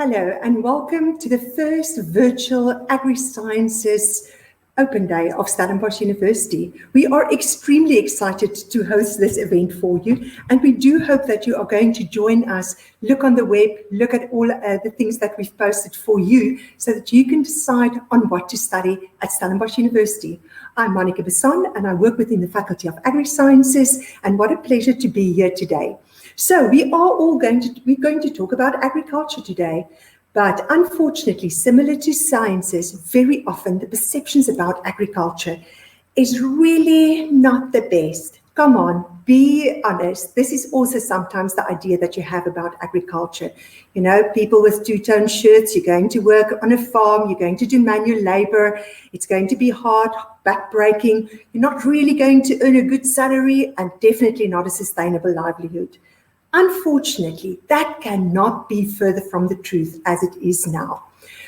Hello and welcome to the first virtual AgriSciences Open Day of Stellenbosch University. We are extremely excited to host this event for you, and we do hope that you are going to join us, look on the web, look at all the things that we've posted for you so that you can decide on what to study at Stellenbosch University. I'm Monica Besson and I work within the Faculty of AgriSciences, and what a pleasure to be here today. So we're going to talk about agriculture today, but unfortunately, similar to sciences, very often the perceptions about agriculture is really not the best. Come on, be honest. This is also sometimes the idea that you have about agriculture. You know, people with two-tone shirts, you're going to work on a farm, you're going to do manual labor, it's going to be hard, backbreaking, you're not really going to earn a good salary and definitely not a sustainable livelihood. Unfortunately, that cannot be further from the truth as it is now.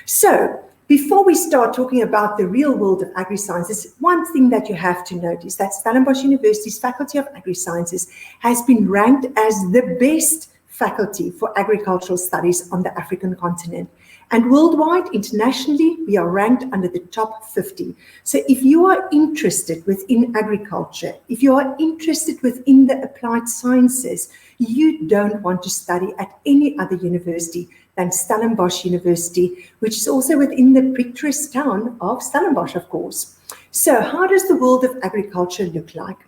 So, before we start talking about the real world of agri-sciences, one thing that you have to note is that Stellenbosch University's Faculty of Agri-Sciences has been ranked as the best faculty for agricultural studies on the African continent. And worldwide, internationally, we are ranked under the top 50. So if you are interested within agriculture, if you are interested within the applied sciences, you don't want to study at any other university than Stellenbosch University, which is also within the picturesque town of Stellenbosch, of course. So how does the world of agriculture look like?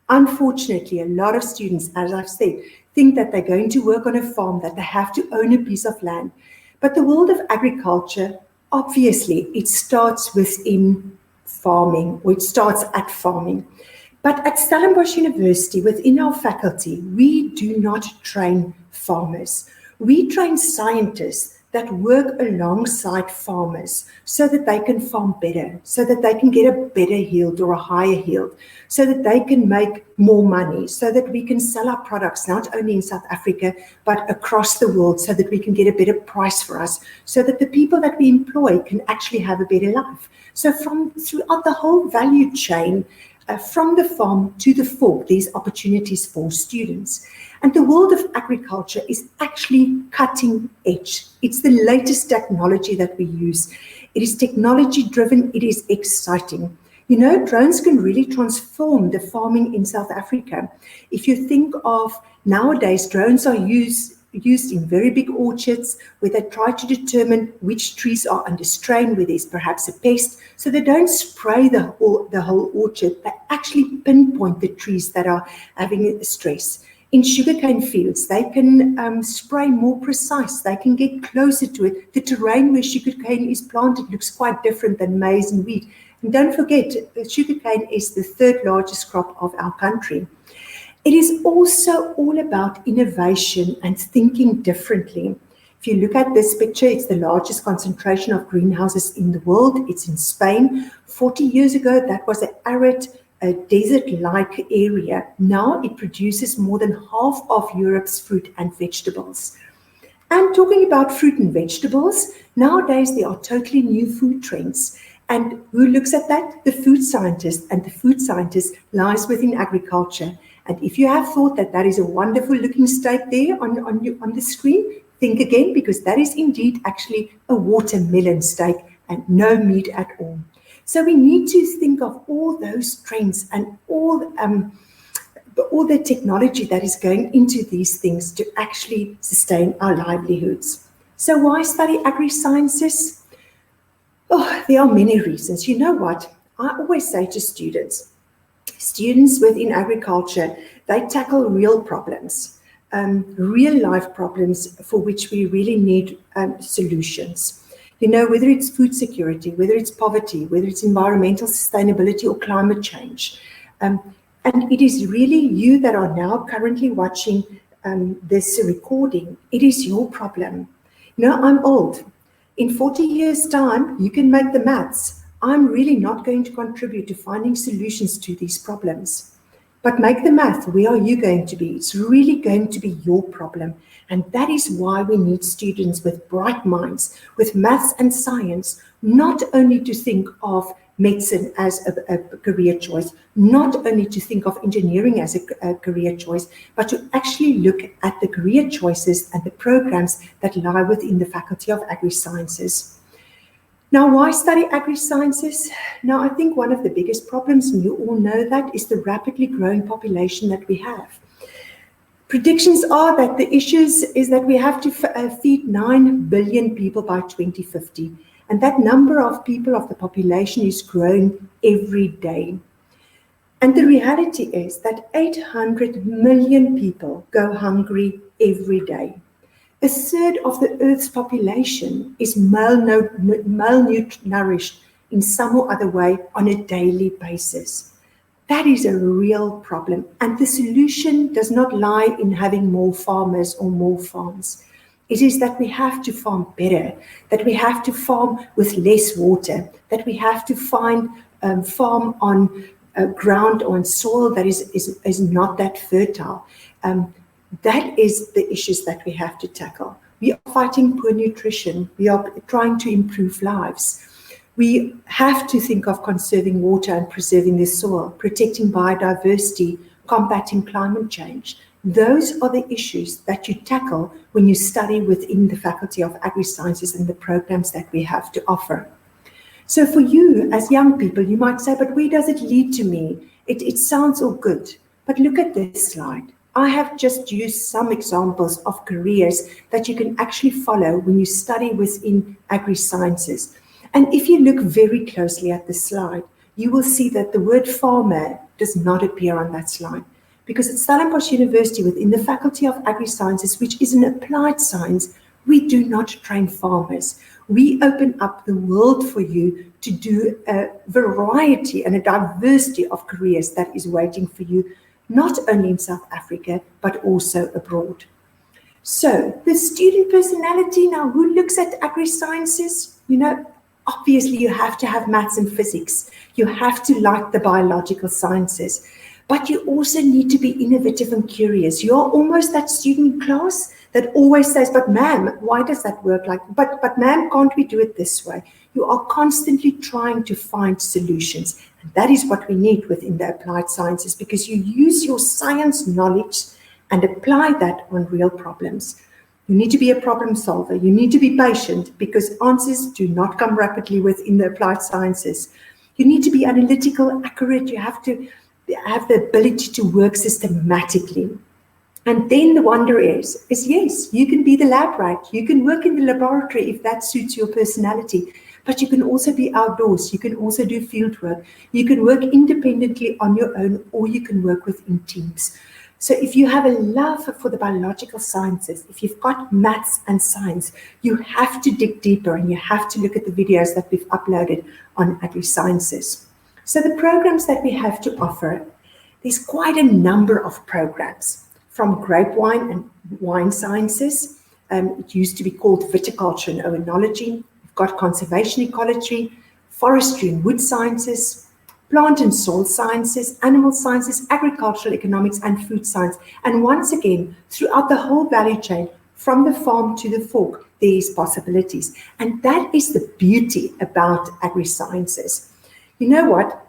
Unfortunately, a lot of students, as I've said, think that they're going to work on a farm, that they have to own a piece of land. But the world of agriculture, obviously, it starts within farming, or it starts at farming. But at Stellenbosch University, within our faculty, we do not train farmers. We train scientists that work alongside farmers so that they can farm better, so that they can get a better yield or a higher yield, so that they can make more money, so that we can sell our products not only in South Africa, but across the world, so that we can get a better price for us, so that the people that we employ can actually have a better life. So throughout the whole value chain, from the farm to the fork, there's opportunities for students. And the world of agriculture is actually cutting edge. It's the latest technology that we use. It is technology driven, it is exciting. You know, drones can really transform the farming in South Africa. If you think of nowadays, drones are used in very big orchards where they try to determine which trees are under strain, where there's perhaps a pest. So they don't spray the whole orchard, they actually pinpoint the trees that are having stress. In sugarcane fields, they can spray more precise, they can get closer to it. The terrain where sugarcane is planted looks quite different than maize and wheat. And don't forget, sugarcane is the third largest crop of our country. It is also all about innovation and thinking differently. If you look at this picture, it's the largest concentration of greenhouses in the world. It's in Spain. 40 years ago, that was an arid, desert-like area. Now it produces more than half of Europe's fruit and vegetables. And talking about fruit and vegetables, nowadays there are totally new food trends. And who looks at that? The food scientist. And the food scientist lies within agriculture. And if you have thought that that is a wonderful looking steak there on the screen, think again, because that is indeed actually a watermelon steak and no meat at all. So we need to think of all those trends and all the technology that is going into these things to actually sustain our livelihoods. So why study agri-sciences? Oh, there are many reasons. You know what? I always say to students within agriculture, they tackle real problems, real life problems for which we really need solutions. You know, whether it's food security, whether it's poverty, whether it's environmental sustainability or climate change. And it is really you that are now currently watching this recording. It is your problem. You know, I'm old. In 40 years' time, you can make the maths. I'm really not going to contribute to finding solutions to these problems. But make the math, where are you going to be? It's really going to be your problem. And that is why we need students with bright minds, with maths and science, not only to think of medicine as a career choice, not only to think of engineering as a career choice, but to actually look at the career choices and the programs that lie within the Faculty of Agri-Sciences. Now, why study agri-sciences? Now, I think one of the biggest problems, and you all know that, is the rapidly growing population that we have. Predictions are that the issues is that we have to feed 9 billion people by 2050. And that number of people of the population is growing every day. And the reality is that 800 million people go hungry every day. A third of the Earth's population is malnourished in some or other way on a daily basis. That is a real problem. And the solution does not lie in having more farmers or more farms. It is that we have to farm better, that we have to farm with less water, that we have to farm on ground or on soil that is not that fertile. That is the issues that we have to tackle. We are fighting poor nutrition. We are trying to improve lives. We have to think of conserving water and preserving the soil, protecting biodiversity, combating climate change. Those are the issues that you tackle when you study within the Faculty of Agri-Sciences and the programs that we have to offer. So for you as young people, you might say, but where does it lead to me? It sounds all good, but look at this slide. I have just used some examples of careers that you can actually follow when you study within agri-sciences. And if you look very closely at the slide, you will see that the word farmer does not appear on that slide. Because at Stellenbosch University, within the Faculty of Agri-Sciences, which is an applied science, we do not train farmers. We open up the world for you to do a variety and a diversity of careers that is waiting for you, not only in South Africa, but also abroad. So the student personality now, who looks at agri-sciences? You know, obviously you have to have maths and physics. You have to like the biological sciences, but you also need to be innovative and curious. You're almost that student in class that always says, but ma'am, why does that work like, but ma'am, can't we do it this way? You are constantly trying to find solutions. And that is what we need within the applied sciences, because you use your science knowledge and apply that on real problems. You need to be a problem solver. You need to be patient, because answers do not come rapidly within the applied sciences. You need to be analytical, accurate. You have to have the ability to work systematically. And then the wonder is yes, you can be the lab rat. You can work in the laboratory if that suits your personality. But you can also be outdoors. You can also do field work. You can work independently on your own, or you can work within teams. So if you have a love for the biological sciences, if you've got maths and science, you have to dig deeper and you have to look at the videos that we've uploaded on agri-sciences. So the programs that we have to offer, there's quite a number of programs, from grape wine and wine sciences. It used to be called viticulture and oenology. We've got conservation ecology, forestry and wood sciences, plant and soil sciences, animal sciences, agricultural economics, and food science. And once again, throughout the whole value chain, from the farm to the fork, there is possibilities. And that is the beauty about agri-sciences. You know what?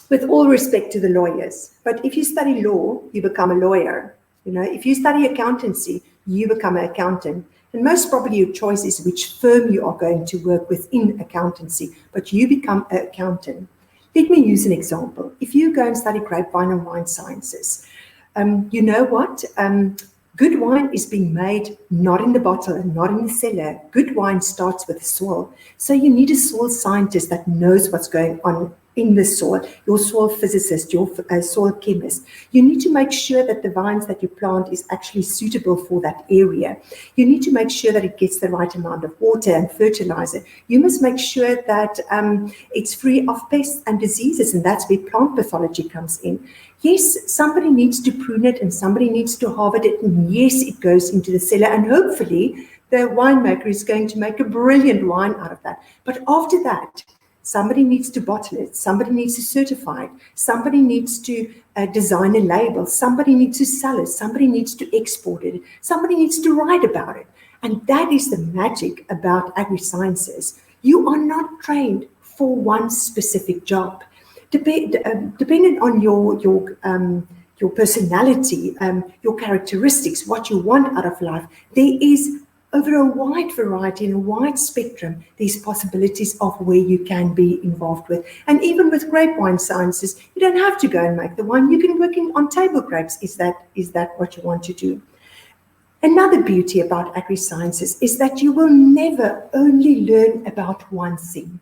With all respect to the lawyers, but if you study law, you become a lawyer. You know, if you study accountancy, you become an accountant. And most probably your choice is which firm you are going to work within accountancy, but you become an accountant. Let me use an example. If you go and study grapevine and wine sciences, you know what? Good wine is being made not in the bottle and not in the cellar. Good wine starts with the soil. So you need a soil scientist that knows what's going on in the soil, your soil physicist, your soil chemist. You need to make sure that the vines that you plant is actually suitable for that area. You need to make sure that it gets the right amount of water and fertilizer. You must make sure that it's free of pests and diseases, and that's where plant pathology comes in. Yes, somebody needs to prune it and somebody needs to harvest it, and yes, it goes into the cellar, and hopefully the winemaker is going to make a brilliant wine out of that. But after that, somebody needs to bottle it, somebody needs to certify it, somebody needs to design a label, somebody needs to sell it, somebody needs to export it, somebody needs to write about it. And that is the magic about agri-sciences. You are not trained for one specific job. Depending on your personality, your characteristics, what you want out of life, there is over a wide variety and a wide spectrum, these possibilities of where you can be involved with. And even with grape wine sciences, you don't have to go and make the wine. You can work on table grapes. Is that what you want to do? Another beauty about AgriSciences is that you will never only learn about one thing.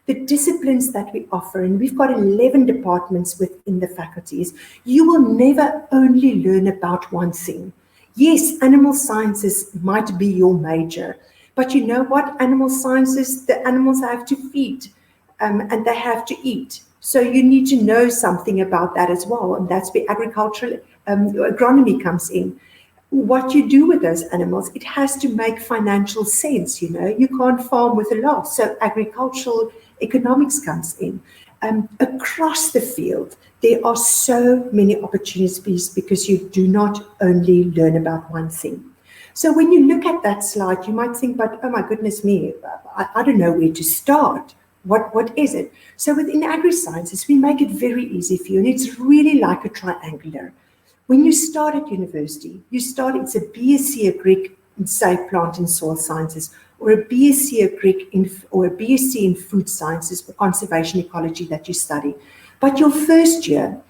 The disciplines that we offer, and we've got 11 departments within the faculties, you will never only learn about one thing. Yes, animal sciences might be your major, but you know what? Animal sciences, the animals have to feed and they have to eat. So you need to know something about that as well, and that's where agricultural agronomy comes in. What you do with those animals, it has to make financial sense. You know, you can't farm with a loss. So agricultural economics comes in. Across the field, there are so many opportunities because you do not only learn about one thing. So when you look at that slide, you might think, but oh my goodness me, I don't know where to start. What is it? So within AgriSciences, we make it very easy for you, and it's really like a triangular. When you start at university, it's a BSc Agri in, say, plant and soil sciences, or a BSc Agri or a BSc in food sciences or conservation ecology that you study. But your first year,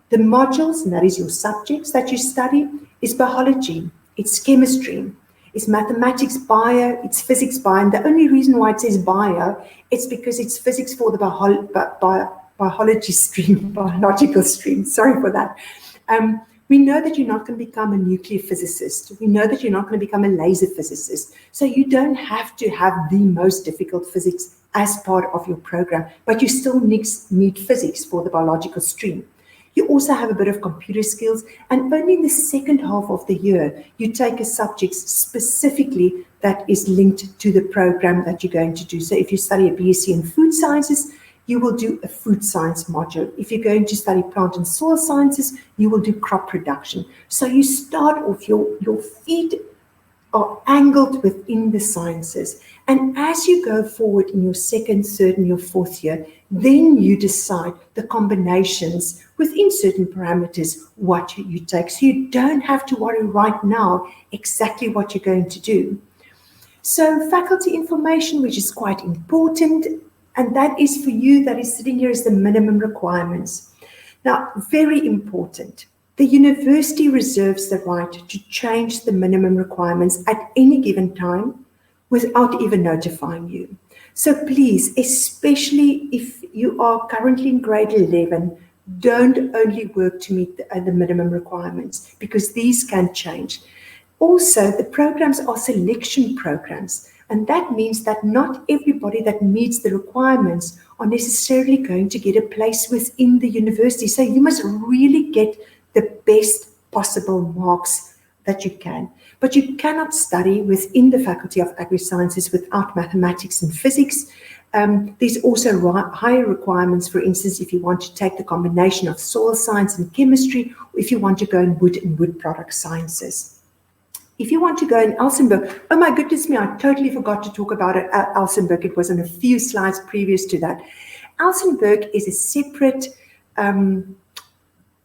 the modules, and that is your subjects that you study, is biology, it's chemistry, it's mathematics, bio, it's physics, bio. And the only reason why it says bio, it's because it's physics for the biology stream, biological stream. Sorry for that. We know that you're not going to become a nuclear physicist. We know that you're not going to become a laser physicist. So you don't have to have the most difficult physics as part of your program, but you still need physics for the biological stream. You also have a bit of computer skills, and only in the second half of the year, you take a subject specifically that is linked to the program that you're going to do. So if you study a BSc in food sciences, you will do a food science module. If you're going to study plant and soil sciences, you will do crop production. So you start off, your feet are angled within the sciences. And as you go forward in your second, third, and your fourth year, then you decide the combinations within certain parameters, what you take. So you don't have to worry right now exactly what you're going to do. So faculty information, which is quite important, and that is for you that is sitting here as the minimum requirements. Now, very important. The university reserves the right to change the minimum requirements at any given time without even notifying you. So please, especially if you are currently in grade 11, don't only work to meet the minimum requirements, because these can change. Also, the programs are selection programs. And that means that not everybody that meets the requirements are necessarily going to get a place within the university. So you must really get the best possible marks that you can. But you cannot study within the Faculty of AgriSciences without mathematics and physics. There's also higher requirements, for instance, if you want to take the combination of soil science and chemistry, or if you want to go in wood and wood product sciences. If you want to go in Elsenburg, oh my goodness me, I totally forgot to talk about it. Elsenburg, it was on a few slides previous to that. Elsenburg is a separate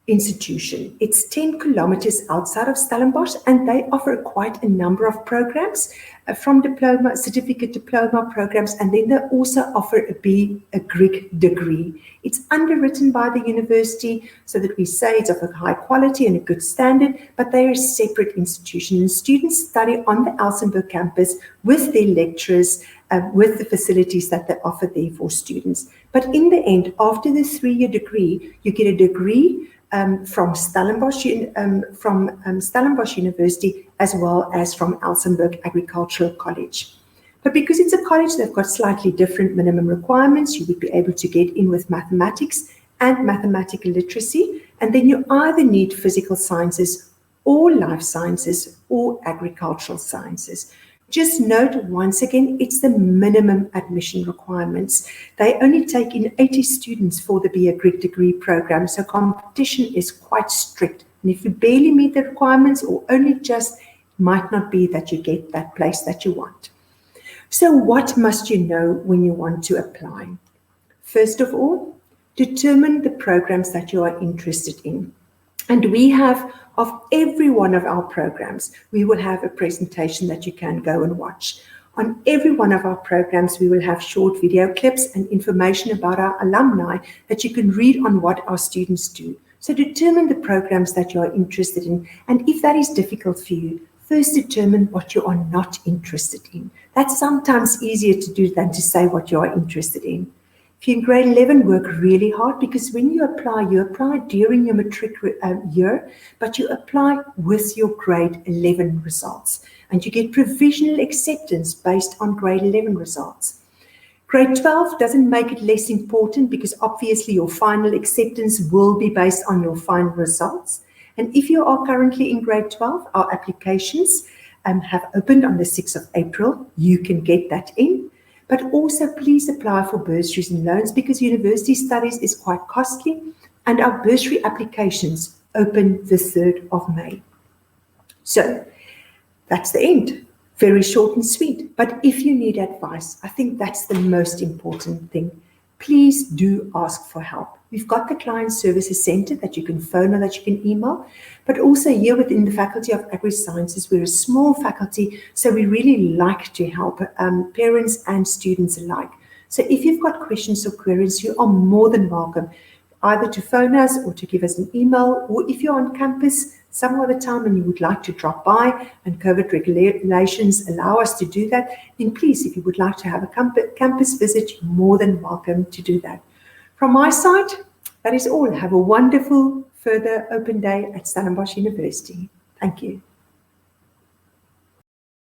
institution. It's 10 kilometers outside of Stellenbosch, and they offer quite a number of programs from diploma, certificate diploma programs, and then they also offer a Greek degree. It's underwritten by the university so that we say it's of a high quality and a good standard, but they're a separate institution, and students study on the Elsenburg campus with their lecturers, with the facilities that they offer there for students. But in the end, after the 3-year degree, you get a degree from Stellenbosch University, as well as from Elsenburg Agricultural College. But because it's a college, they've got slightly different minimum requirements. You would be able to get in with mathematics and mathematical literacy, and then you either need physical sciences or life sciences or agricultural sciences. Just note once again, it's the minimum admission requirements. They only take in 80 students for the Be a Greek degree program, so competition is quite strict. And if you barely meet the requirements or only just, might not be that you get that place that you want. So what must you know when you want to apply? First of all, determine the programs that you are interested in. And we have, of every one of our programs, we will have a presentation that you can go and watch. On every one of our programs, we will have short video clips and information about our alumni that you can read on what our students do. So determine the programs that you are interested in. And if that is difficult for you, first determine what you are not interested in. That's sometimes easier to do than to say what you are interested in. If you're in grade 11, work really hard, because when you apply during your matric year, but you apply with your grade 11 results, and you get provisional acceptance based on grade 11 results. Grade 12 doesn't make it less important, because obviously your final acceptance will be based on your final results. And if you are currently in grade 12, our applications have opened on the 6th of April. You can get that in. But also please apply for bursaries and loans, because university studies is quite costly, and our bursary applications open the 3rd of May. So that's the end. Very short and sweet. But if you need advice, I think that's the most important thing. Please do ask for help. We've got the Client Services Center that you can phone or that you can email, but also here within the Faculty of AgriSciences, we're a small faculty, so we really like to help parents and students alike. So if you've got questions or queries, you are more than welcome either to phone us or to give us an email, or if you're on campus some other time and you would like to drop by and COVID regulations allow us to do that, then please, if you would like to have a campus visit, you're more than welcome to do that. From my side, that is all. Have a wonderful further open day at Stellenbosch University. Thank you.